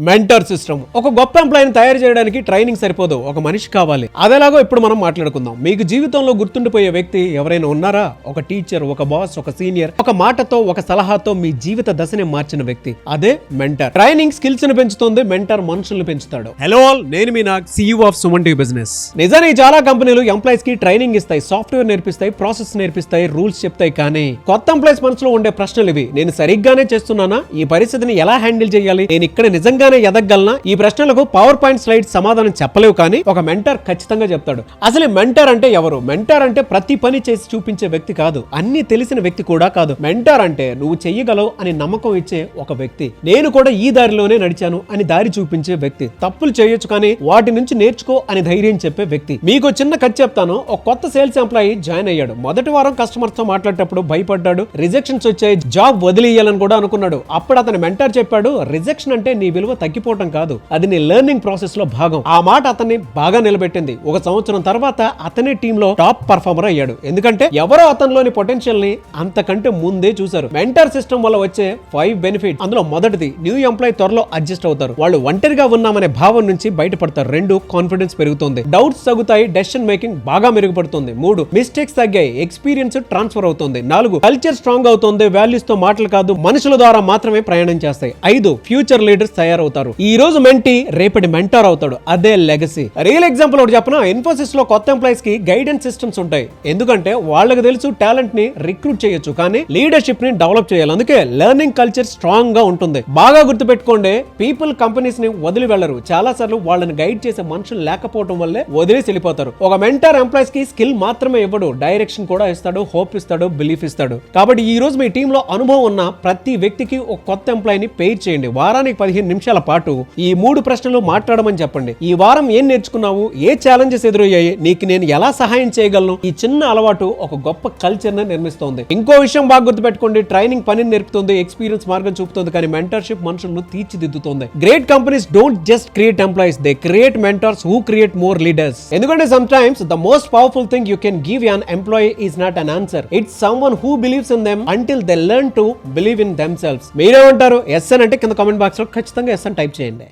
Mentor system ఒక గొప్ప ఎంప్లాయీని తయారు చేయడానికి ట్రైనింగ్ సరిపోదు, ఒక మనిషి కావాలి. అదేలాగో ఇప్పుడు మనం మాట్లాడుకుందాం. మీకు జీవితంలో గుర్తుండిపోయే వ్యక్తి ఎవరైనా ఉన్నారా? ఒక టీచర్, ఒక బాస్, ఒక సీనియర్, ఒక మాటతో, ఒక సలహాతో మీ జీవిత దశని మార్చిన వ్యక్తి, అదే మెంటర్. ట్రైనింగ్ స్కిల్స్ ని పెంచుతుంది, మెంటర్ మనుషుల్ని పెంచుతాడు. హలో ఆల్, నేను మీ Nag, CEO of Suman TV business. నిజానికి చాలా కంపెనీలు ఎంప్లాయీస్ కి ట్రైనింగ్ ఇస్తాయి, సాఫ్ట్వేర్ నేర్పిస్తాయి, ప్రాసెస్ నేర్పిస్తాయి, రూల్స్ చెప్తాయి. కానీ కొత్త ఎంప్లాయీస్ మనసులో ఉండే ప్రశ్నలు ఇవి: నేను సరిగ్గానే చేస్తున్నానా? ఈ పరిస్థితిని ఎలా హ్యాండిల్ చేయాలి? నేను ఇక్కడ నిజంగా ఎదగలనా? ఈ ప్రశ్నలకు పవర్ పాయింట్ స్లైడ్ సమాధానం చెప్పలేవు, కానీ ఒక మెంటర్ ఖచ్చితంగా చెప్తాడు. అసలు మెంటర్ అంటే ఎవరు? మెంటర్ అంటే ప్రతి పని చేసి చూపించే వ్యక్తి కాదు, అన్ని తెలిసిన వ్యక్తి కూడా కాదు. మెంటర్ అంటే నువ్వు చెయ్యగలవు అని నమ్మకం ఇచ్చే ఒక వ్యక్తి. నేను కూడా ఈ దారిలోనే నడిచాను అని దారి చూపించే వ్యక్తి. తప్పులు చేయొచ్చు కానీ వాటి నుంచి నేర్చుకో అని ధైర్యం చెప్పే వ్యక్తి. మీకు చిన్న కథ చెప్తాను. ఒక కొత్త సేల్స్ ఎంప్లాయీ జాయిన్ అయ్యాడు. మొదటి వారం కస్టమర్స్ తో మాట్లాడేటప్పుడు భయపడ్డాడు, రిజెక్షన్స్ వచ్చాయి, జాబ్ వదిలేయాలని కూడా అనుకున్నాడు. అప్పుడు అతని మెంటర్ చెప్పాడు, రిజెక్షన్ అంటే నీ విలువ తగ్గిపోవటం కాదు, అది నీ లెర్నింగ్ ప్రాసెస్ లో భాగం. ఆ మాట అతన్ని బాగా నిలబెట్టింది. ఒక సంవత్సరం తర్వాత అతనే టీమ్ లో టాప్ పర్ఫార్మర్ అయ్యాడు. ఎందుకంటే ఎవరో అతనిలోని పొటెన్షియల్ ని అంతకంటే ముందే చూశారు. మెంటర్ సిస్టమ్ వల్ల వచ్చే 5 బెనిఫిట్స్. అందులో మొదటిది, న్యూ ఎంప్లాయీ త్వరలో అడ్జస్ట్ అవుతారు. వాళ్ళు ఒంటరిగా ఉన్నామనే భావం నుంచి బయటపడతారు. 2, కాన్ఫిడెన్స్ పెరుగుతుంది, డౌట్స్ తగ్గుతాయి, డెసిషన్ మేకింగ్ బాగా మెరుగుపడుతుంది. 3, మిస్టేక్స్ తగ్గాయి, ఎక్స్పీరియన్స్ ట్రాన్స్ఫర్ అవుతుంది. 4, కల్చర్ స్ట్రాంగ్ అవుతుంది, వాల్యూస్ తో మాటలు కాదు మనుషుల ద్వారా మాత్రమే ప్రయాణం చేస్తాయి. 5, ఫ్యూచర్ లీడర్స్ తయారవుతారు. ఈ రోజు మెంటీ రేపటి మెంటర్ అవుతాడు, అదే లెగసీ. రియల్ ఎగ్జాంపుల్ ఒకటి చెప్పనా? ఇన్ఫోసిస్ లో కొత్త ఎంప్లాయీస్ కి గైడెన్స్ సిస్టమ్స్ ఉంటాయి. ఎందుకంటే వాళ్ళకి తెలుసు టాలెంట్ ని రిక్రూట్ చేయొచ్చు, కానీ లీడర్షిప్ ని డెవలప్ చేయాలి. అందుకే లెర్నింగ్ కల్చర్ స్ట్రాంగ్ గా ఉంటుంది. బాగా గుర్తుపెట్టుకోండి, పీపుల్ కంపెనీస్ ని వదిలి వెళ్లరు. చాలా సార్లు వాళ్ళని గైడ్ చేసే మనుషులు లేకపోవడం వల్లే వదిలేసి వెళ్ళిపోతారు. ఒక మెంటర్ ఎంప్లాయీస్ కి స్కిల్ మాత్రమే ఇవ్వడు, డైరెక్షన్ కూడా ఇస్తాడు, హోప్ ఇస్తాడు, బిలీఫ్ ఇస్తాడు. కాబట్టి ఈ రోజు మీ టీమ్ లో అనుభవం ఉన్న ప్రతి వ్యక్తికి ఒక కొత్త ఎంప్లాయీని పెయిర్ చేయండి. వారానికి 15 నిమిషాల పాటు ఈ 3 ప్రశ్నలు మాట్లాడమని చెప్పండి. ఈ వారం ఏం నేర్చుకున్నావు? ఏ ఛాలెంజెస్ ఎదురయ్యాయి? నీకు నేను ఎలా సహాయం చేయగలను? ఈ చిన్న అలవాటు ఒక గొప్ప కల్చర్ ని నిర్మిస్తోంది. ఇంకో విషయం బాగా గుర్తుపెట్టుకోండి, ట్రైనింగ్ పనిని నేర్పుతుంది, ఎక్స్పీరియన్స్ మార్గం చూపుతుంది, కానీ మెంటర్షిప్ మనుషులను తీర్చిదిద్దుతుంది. Great companies don't just create employees, they create mentors who create more leaders. ఎందుకంటే sometimes the most powerful thing you can give an employee is not an answer, it's someone who believes in them until they learn to believe in themselves. మీరేమంటారు? Yes అని అంటే కింద comment box లో ఖచ్చితంగా yes అని type చేయండి.